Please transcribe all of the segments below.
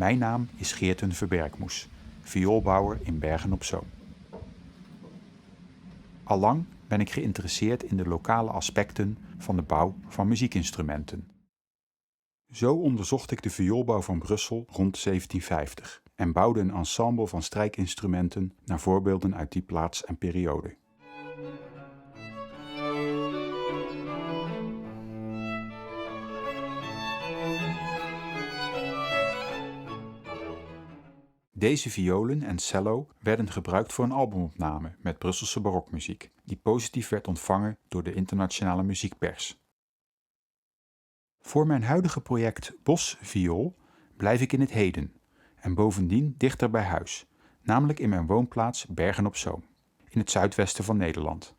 Mijn naam is Geerten Verberkmoes, vioolbouwer in Bergen op Zoom. Allang ben ik geïnteresseerd in de lokale aspecten van de bouw van muziekinstrumenten. Zo onderzocht ik de vioolbouw van Brussel rond 1750 en bouwde een ensemble van strijkinstrumenten naar voorbeelden uit die plaats en periode. Deze violen en cello werden gebruikt voor een albumopname met Brusselse barokmuziek, die positief werd ontvangen door de internationale muziekpers. Voor mijn huidige project Bosviool blijf ik in het heden en bovendien dichter bij huis, namelijk in mijn woonplaats Bergen op Zoom, in het zuidwesten van Nederland.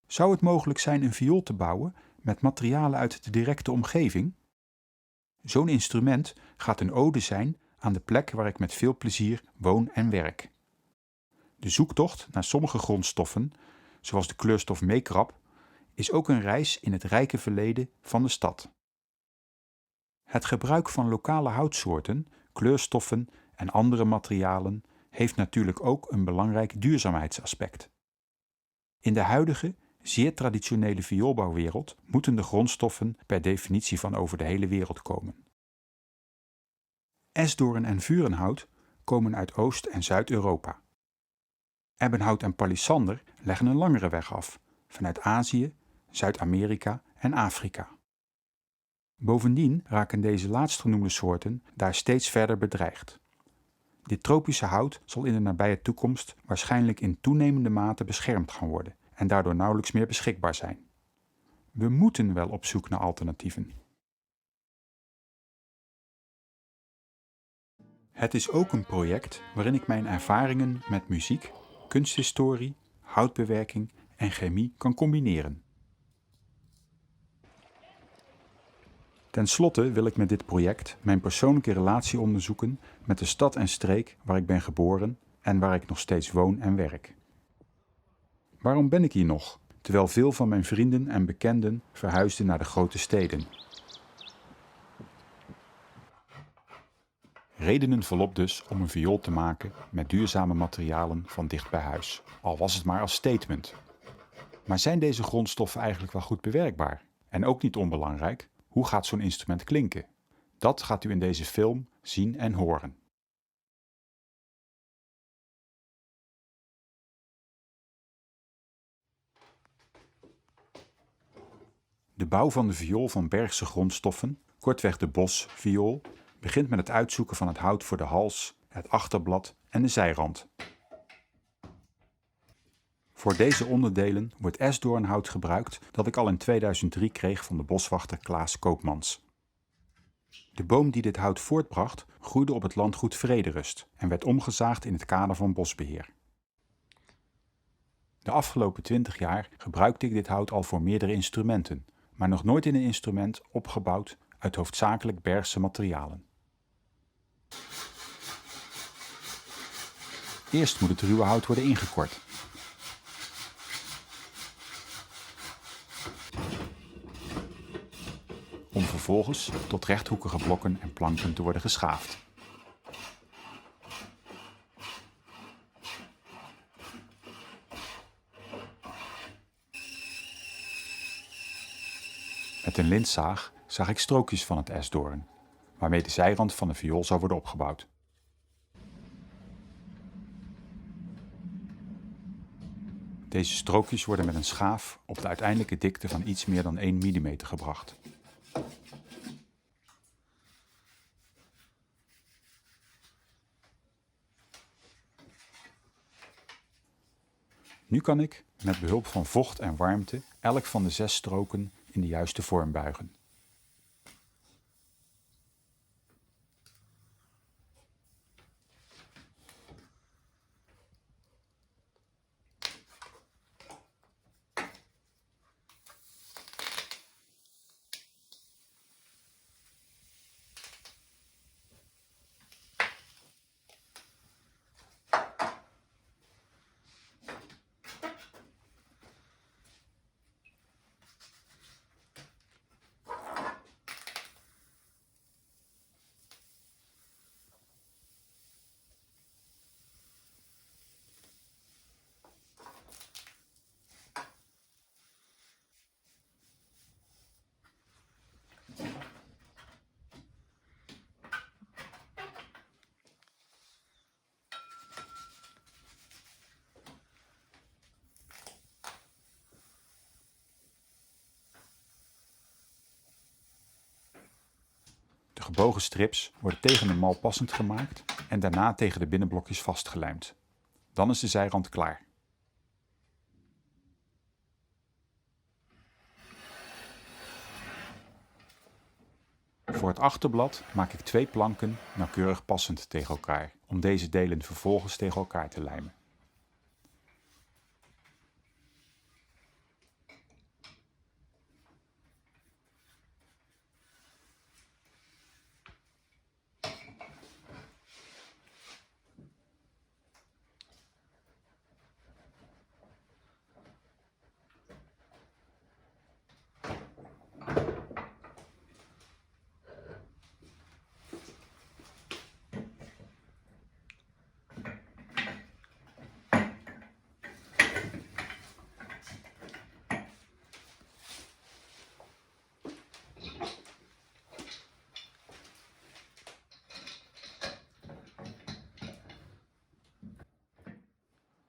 Zou het mogelijk zijn een viool te bouwen met materialen uit de directe omgeving? Zo'n instrument gaat een ode zijn aan de plek waar ik met veel plezier woon en werk. De zoektocht naar sommige grondstoffen, zoals de kleurstof meekrap, is ook een reis in het rijke verleden van de stad. Het gebruik van lokale houtsoorten, kleurstoffen en andere materialen heeft natuurlijk ook een belangrijk duurzaamheidsaspect. In de huidige, zeer traditionele vioolbouwwereld moeten de grondstoffen per definitie van over de hele wereld komen. Esdoorn en vurenhout komen uit Oost- en Zuid-Europa. Ebbenhout en palissander leggen een langere weg af, vanuit Azië, Zuid-Amerika en Afrika. Bovendien raken deze laatstgenoemde soorten daar steeds verder bedreigd. Dit tropische hout zal in de nabije toekomst waarschijnlijk in toenemende mate beschermd gaan worden en daardoor nauwelijks meer beschikbaar zijn. We moeten wel op zoek naar alternatieven. Het is ook een project waarin ik mijn ervaringen met muziek, kunsthistorie, houtbewerking en chemie kan combineren. Ten slotte wil ik met dit project mijn persoonlijke relatie onderzoeken met de stad en streek waar ik ben geboren en waar ik nog steeds woon en werk. Waarom ben ik hier nog, terwijl veel van mijn vrienden en bekenden verhuisden naar de grote steden? Redenen volop dus om een viool te maken met duurzame materialen van dicht bij huis, al was het maar als statement. Maar zijn deze grondstoffen eigenlijk wel goed bewerkbaar? En ook niet onbelangrijk, hoe gaat zo'n instrument klinken? Dat gaat u in deze film zien en horen. De bouw van de viool van Bergse grondstoffen, kortweg de bosviool, begint met het uitzoeken van het hout voor de hals, het achterblad en de zijrand. Voor deze onderdelen wordt esdoornhout gebruikt dat ik al in 2003 kreeg van de boswachter Klaas Koopmans. De boom die dit hout voortbracht groeide op het landgoed Vrederust en werd omgezaagd in het kader van bosbeheer. De afgelopen 20 jaar gebruikte ik dit hout al voor meerdere instrumenten, maar nog nooit in een instrument opgebouwd uit hoofdzakelijk Bergse materialen. Eerst moet het ruwe hout worden ingekort. Om vervolgens tot rechthoekige blokken en planken te worden geschaafd. Met een lintzaag zaag ik strookjes van het esdoorn, waarmee de zijrand van de viool zou worden opgebouwd. Deze strookjes worden met een schaaf op de uiteindelijke dikte van iets meer dan 1 mm gebracht. Nu kan ik, met behulp van vocht en warmte, elk van de 6 stroken in de juiste vorm buigen. gebogen strips worden tegen de mal passend gemaakt en daarna tegen de binnenblokjes vastgelijmd. Dan is de zijrand klaar. Voor het achterblad maak ik 2 planken nauwkeurig passend tegen elkaar, om deze delen vervolgens tegen elkaar te lijmen.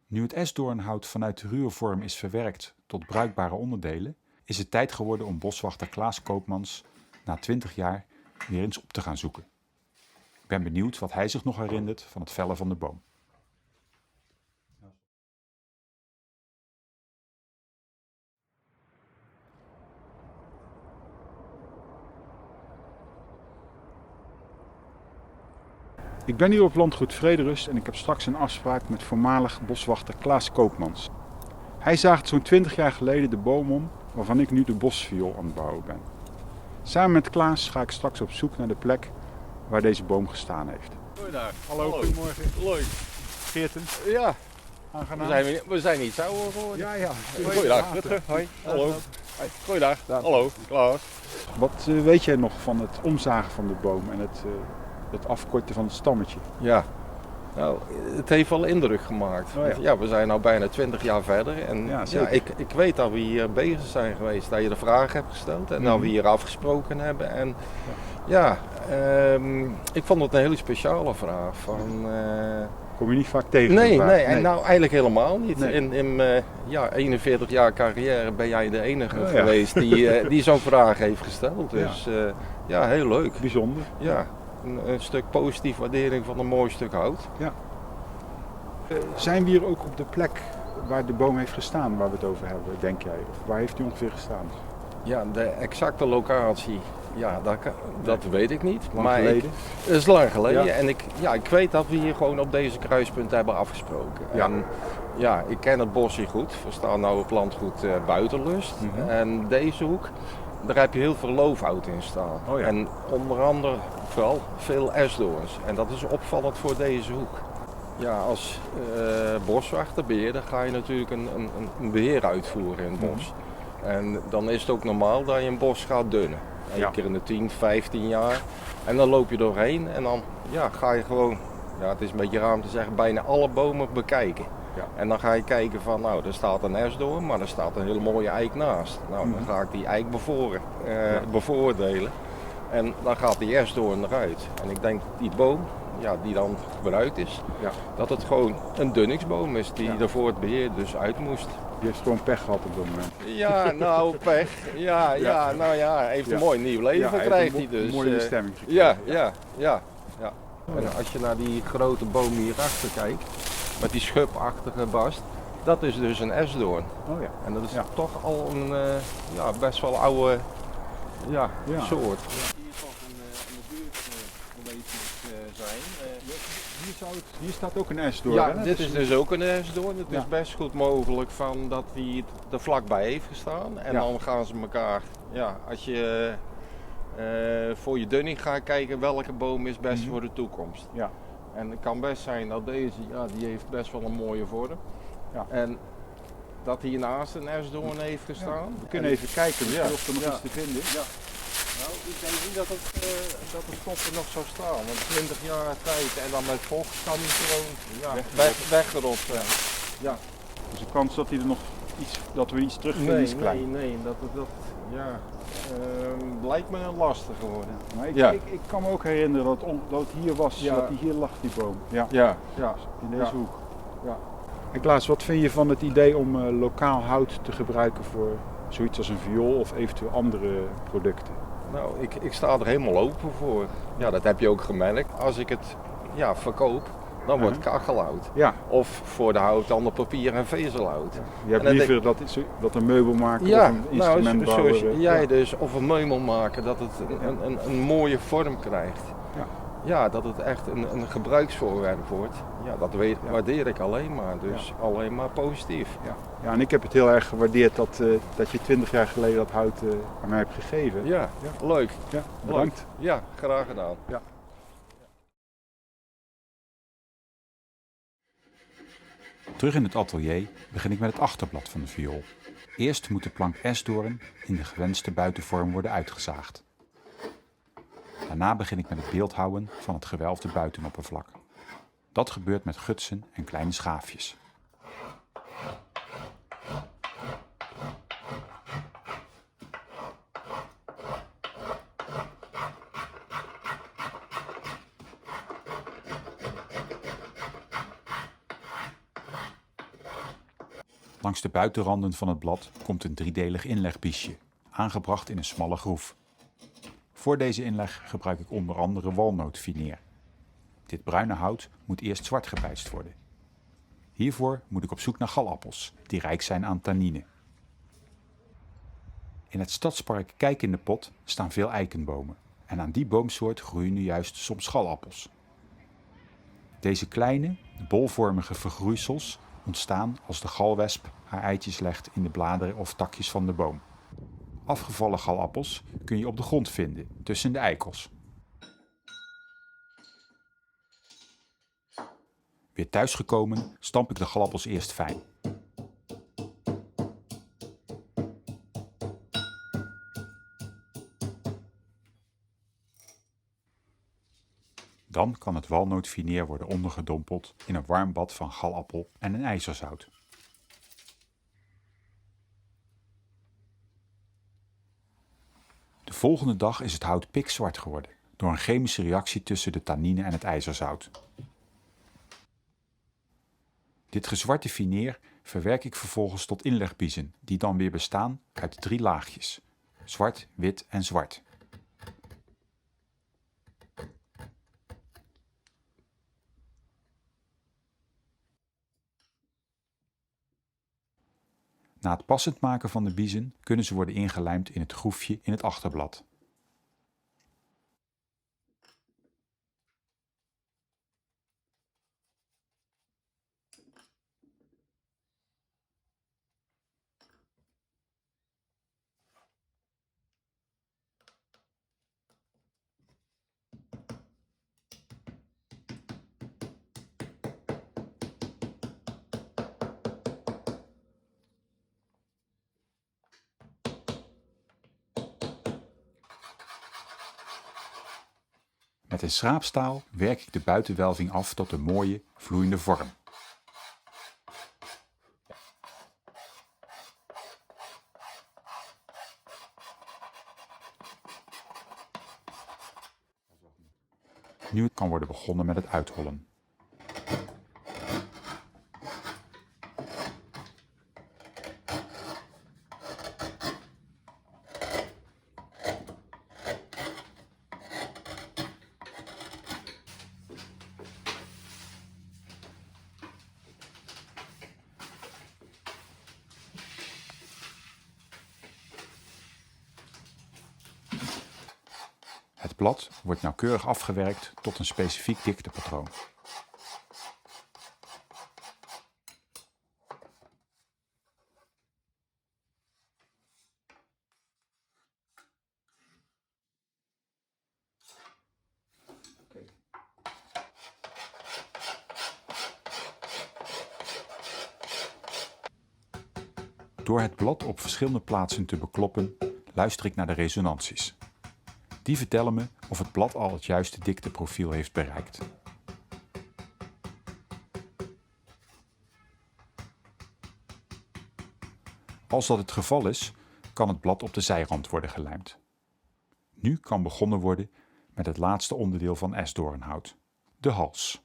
Nu het esdoornhout vanuit de ruwe vorm is verwerkt tot bruikbare onderdelen, is het tijd geworden om boswachter Klaas Koopmans na 20 jaar weer eens op te gaan zoeken. Ik ben benieuwd wat hij zich nog herinnert van het vellen van de boom. Ik ben hier op landgoed Vrederust en ik heb straks een afspraak met voormalig boswachter Klaas Koopmans. Hij zaagde zo'n 20 jaar geleden de boom om waarvan ik nu de bosviool aan het bouwen ben. Samen met Klaas ga ik straks op zoek naar de plek waar deze boom gestaan heeft. Goeiedag. Hallo, goedemorgen. Leuk. Geerten, Ja, aangenaam. we zijn niet ouder geworden. Ja. Goeiedag. Rutger. Hoi. Hallo. Hoi. Goeiedag. Hallo. Klaas. Wat weet jij nog van het omzagen van de boom en het afkorten van het stammetje? Ja. Nou, het heeft wel indruk gemaakt. Oh ja. Ja, we zijn nu bijna 20 jaar verder. En Ja, zeker. ik weet dat we hier bezig zijn geweest. Dat je de vraag hebt gesteld. En dat we hier afgesproken hebben. En ik vond het een hele speciale vraag. Kom je niet vaak tegen? Nee, en nou eigenlijk helemaal niet. Nee. In 41 jaar carrière ben jij de enige Oh ja. geweest die zo'n vraag heeft gesteld. Dus heel leuk. Bijzonder. Ja, een stuk positieve waardering van een mooi stuk hout. Zijn we hier ook op de plek waar de boom heeft gestaan, waar we het over hebben, denk jij? Of waar heeft hij ongeveer gestaan? Ja, de exacte locatie, ja, dat weet ik niet. Lang maar geleden? Het is lang geleden Ja. en ik weet dat we hier gewoon op deze kruispunt hebben afgesproken. Ja. En ja, ik ken het bos hier goed. We staan nu op landgoed Buitenlust. En deze hoek, daar heb je heel veel loofhout in staan. Oh ja. En onder andere vooral veel esdoorns. En dat is opvallend voor deze hoek. Ja, als boswachter, beheerder, ga je natuurlijk een beheer uitvoeren in het bos. En dan is het ook normaal dat je een bos gaat dunnen. Eén keer in de 10, 15 jaar. En dan loop je doorheen en dan ga je gewoon, het is een beetje raar om te zeggen, bijna alle bomen bekijken. Ja. En dan ga je kijken van, nou, er staat een esdoorn, maar er staat een hele mooie eik naast. Nou, dan ga ik die eik bevoordelen. En dan gaat die esdoorn eruit. En ik denk die boom, die dan gebruikt is, dat het gewoon een dunningsboom is die er voor het beheer dus uit moest. Die heeft gewoon pech gehad op dat moment. Ja, nou, pech. Hij heeft een mooi nieuw leven, krijgt hij dus. Een mooie bestemming gekregen. Ja. En als je naar die grote boom hierachter kijkt, met die schubachtige bast, dat is dus een esdoorn. Oh ja. En dat is toch al een best wel oude soort. Hier toch in de buurt gelegen zijn. Hier staat ook een esdoorn. Ja, hè? dit is dus ook een esdoorn. Het Ja. is best goed mogelijk van dat hij er vlakbij heeft gestaan. En dan gaan ze elkaar, als je voor je dunning gaat kijken welke boom is best voor de toekomst. Ja. En het kan best zijn dat deze, die heeft best wel een mooie vorm. Ja. En dat hiernaast een esdoorn heeft gestaan. We kunnen even kijken of er nog Ja. iets te vinden is. Nou, ik denk niet dat de stoppen nog zou staan. Want 20 jaar tijd en dan met vocht kan hij gewoon weggerot zijn. Ja. Dus de kans dat, dat we iets terugvinden is klein. Nee, lijkt me lastig geworden. Maar Ja. ik kan me ook herinneren dat het hier was, Ja. dat hij hier lag, die boom. Ja, Ja. in deze hoek. Ja. En Klaas, wat vind je van het idee om lokaal hout te gebruiken voor zoiets als een viool of eventueel andere producten? Nou, ik sta er helemaal open voor. Ja, dat heb je ook gemerkt. Als ik het verkoop, dan wordt kachelhout. Ja. Of voor de hout dan papier en vezelhout. Je hebt En dan liever dat een meubelmaker of een instrumentbouwer... zoals jij dus, of een meubel maken, dat het een mooie vorm krijgt. Ja. Ja, dat het echt een gebruiksvoorwerp wordt. Ja, dat waardeer ik alleen maar. Dus alleen maar positief. Ja, en ik heb het heel erg gewaardeerd dat je 20 jaar geleden dat hout aan mij hebt gegeven. Ja, leuk. Ja, bedankt. Leuk. Ja, graag gedaan. Ja. Terug in het atelier begin ik met het achterblad van de viool. Eerst moet de plank esdoorn in de gewenste buitenvorm worden uitgezaagd. Daarna begin ik met het beeldhouden van het gewelfde buitenoppervlak. Dat gebeurt met gutsen en kleine schaafjes. Langs de buitenranden van het blad komt een driedelig inlegbiesje, aangebracht in een smalle groef. Voor deze inleg gebruik ik onder andere walnootfineer. Dit bruine hout moet eerst zwart gebijst worden. Hiervoor moet ik op zoek naar galappels, die rijk zijn aan tannine. In het stadspark Kijk in de Pot staan veel eikenbomen en aan die boomsoort groeien nu juist soms galappels. Deze kleine, bolvormige vergroeisels ontstaan als de galwesp haar eitjes legt in de bladeren of takjes van de boom. Afgevallen galappels kun je op de grond vinden, tussen de eikels. Weer thuisgekomen stamp ik de galappels eerst fijn. Dan kan het walnootfineer worden ondergedompeld in een warm bad van galappel en een ijzerzout. De volgende dag is het hout pikzwart geworden door een chemische reactie tussen de tannine en het ijzerzout. Dit gezwarte fineer verwerk ik vervolgens tot inlegbiezen, die dan weer bestaan uit 3 laagjes: zwart, wit en zwart. Na het passend maken van de biezen kunnen ze worden ingelijmd in het groefje in het achterblad. Met een schraapstaal werk ik de buitenwelving af tot een mooie, vloeiende vorm. Nu kan worden begonnen met het uithollen. Het blad wordt nauwkeurig afgewerkt tot een specifiek diktepatroon. Door het blad op verschillende plaatsen te bekloppen, luister ik naar de resonanties. Die vertellen me of het blad al het juiste dikteprofiel heeft bereikt. Als dat het geval is, kan het blad op de zijrand worden gelijmd. Nu kan begonnen worden met het laatste onderdeel van esdoornhout, de hals.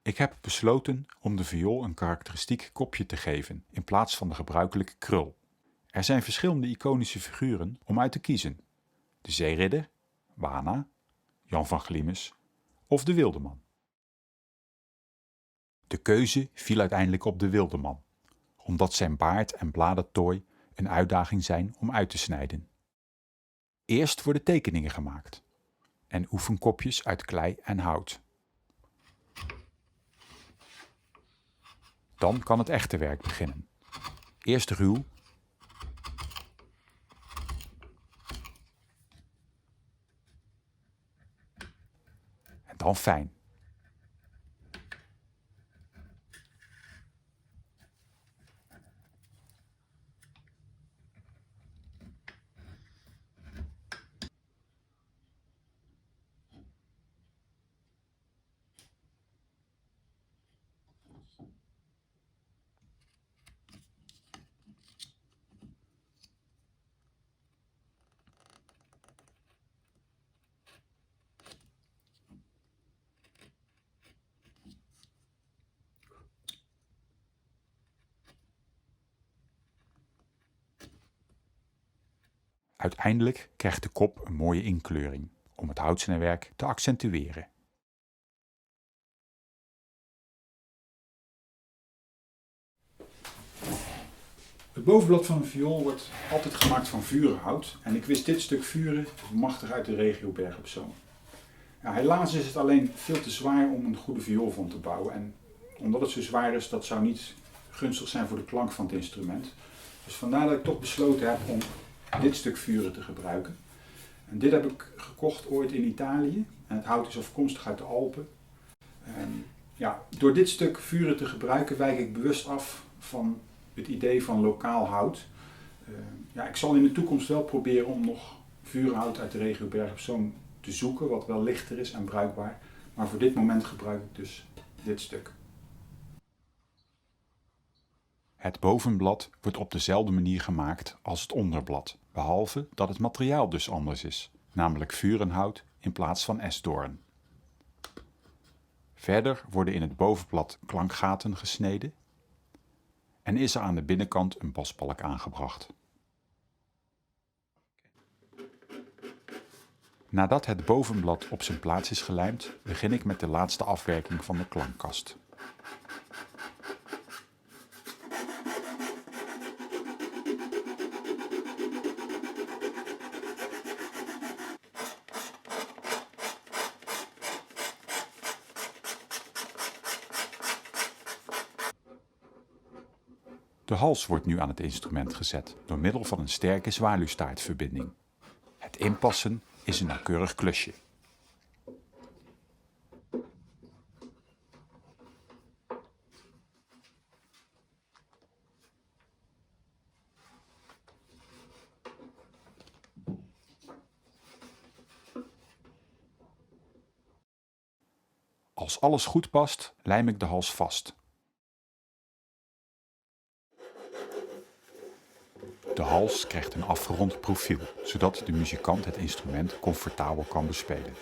Ik heb besloten om de viool een karakteristiek kopje te geven in plaats van de gebruikelijke krul. Er zijn verschillende iconische figuren om uit te kiezen. de zeeridder, Wana, Jan van Glimes of de wildeman. De keuze viel uiteindelijk op de wildeman, omdat zijn baard en bladertooi een uitdaging zijn om uit te snijden. Eerst worden tekeningen gemaakt en oefenkopjes uit klei en hout. Dan kan het echte werk beginnen. Eerst ruw, en dan fijn. Uiteindelijk krijgt de kop een mooie inkleuring om het houtsnijwerk te accentueren. Het bovenblad van een viool wordt altijd gemaakt van vurenhout en ik wist dit stuk vuren machtig uit de regio Bergen op Zoom. Ja, helaas is het alleen veel te zwaar om een goede viool van te bouwen en omdat het zo zwaar is, dat zou niet gunstig zijn voor de klank van het instrument. Dus vandaar dat ik toch besloten heb om dit stuk vuren te gebruiken. En dit heb ik gekocht ooit in Italië en het hout is afkomstig uit de Alpen. Door dit stuk vuren te gebruiken wijk ik bewust af van het idee van lokaal hout. Ik zal in de toekomst wel proberen om nog vurenhout uit de regio Bergen op Zoom te zoeken, wat wel lichter is en bruikbaar. Maar voor dit moment gebruik ik dus dit stuk. Het bovenblad wordt op dezelfde manier gemaakt als het onderblad, behalve dat het materiaal dus anders is, namelijk vurenhout in plaats van esdoorn. Verder worden in het bovenblad klankgaten gesneden en is er aan de binnenkant een basbalk aangebracht. Nadat het bovenblad op zijn plaats is gelijmd, begin ik met de laatste afwerking van de klankkast. De hals wordt nu aan het instrument gezet door middel van een sterke zwaluwstaartverbinding. Het inpassen is een nauwkeurig klusje. Als alles goed past, lijm ik de hals vast. De hals krijgt een afgerond profiel, zodat de muzikant het instrument comfortabel kan bespelen.